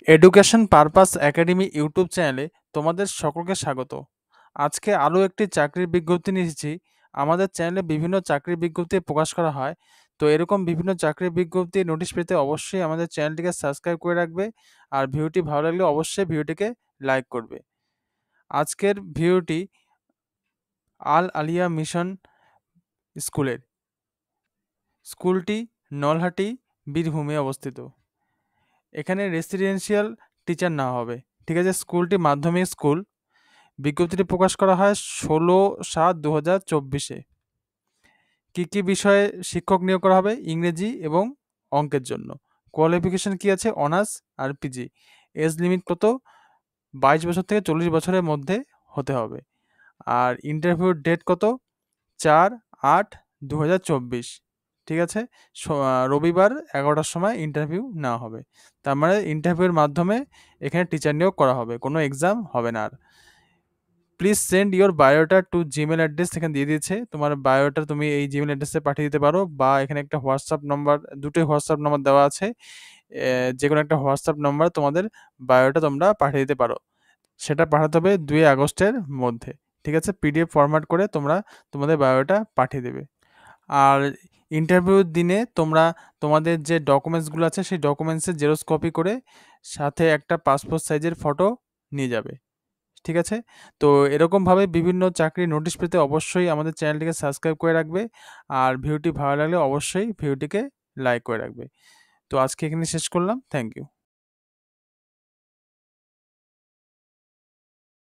Education purpose academy YouTube চ্যানেলে তোমাদের সকলকে স্বাগত। আজকে আরও একটি চাকরির বিজ্ঞপ্তি নিয়ে এসেছি। আমাদের চ্যানেলে বিভিন্ন চাকরির বিজ্ঞপ্তি প্রকাশ করা হয়। তো এরকম বিভিন্ন চাকরির বিজ্ঞপ্তি নোটিশ পেতে অবশ্যই আমাদের চ্যানেলটিকে সাবস্ক্রাইব করে রাখবে। আর ভিডিওটি ভালো লাগলে অবশ্যই ভিডিওটিকে লাইক করবে। আজকের ভিডিওটি আল আলিয়া মিশন স্কুলের। স্কুলটি নলহাটি বীরভূমে অবস্থিত। এখানে রেসিডেন্সিয়াল টিচার নেওয়া হবে। ঠিক আছে, স্কুলটি মাধ্যমিক স্কুল। বিজ্ঞপ্তিটি প্রকাশ করা হয় 16/7/2024-এ। কী কী বিষয়ে শিক্ষক নিয়োগ করা হবে? ইংরেজি এবং অঙ্কের জন্য। কোয়ালিফিকেশন কী আছে? অনার্স আর পিজি। এজ লিমিট কত? 22 বছর থেকে 40 বছরের মধ্যে হতে হবে। আর ইন্টারভিউর ডেট কত? 4/8/2024। ঠিক আছে, রবিবার 11টার সময় ইন্টারভিউ নেওয়া হবে। তার মানে ইন্টারভিউয়ের মাধ্যমে এখানে টিচার নিয়োগ করা হবে, কোনো এক্সাম হবে না আর। Please send your biodata to Gmail address এখানে দিয়ে দিয়েছে। তোমার বায়োডাটা তুমি এই জিমেল অ্যাড্রেসে পাঠিয়ে দিতে পারো, বা এখানে একটা হোয়াটসঅ্যাপ নম্বর, দুটোই হোয়াটসঅ্যাপ নম্বর দেওয়া আছে। যে কোনো একটা হোয়াটসঅ্যাপ নম্বর তোমাদের বায়োডাটা তোমরা পাঠিয়ে দিতে পারো। সেটা পাঠাতে হবে 2 আগস্টের মধ্যে। ঠিক আছে, পিডিএফ ফরম্যাট করে তোমরা তোমাদের বায়োডাটা পাঠিয়ে দেবে। আর ইন্টারভিউর দিনে তোমরা তোমাদের যে ডকুমেন্টসগুলো আছে সেই ডকুমেন্টসের জেরক্স কপি করে সাথে একটা পাসপোর্ট সাইজের ফটো নিয়ে যাবে। ঠিক আছে? তো এরকমভাবে বিভিন্ন চাকরির নোটিশ পেতে অবশ্যই আমাদের চ্যানেলটিকে সাবস্ক্রাইব করে রাখবে। আর ভিডিওটি ভালো লাগলে অবশ্যই ভিডিওটিকে লাইক করে রাখবে। তো আজকে এখানে শেষ করলাম। Thank you.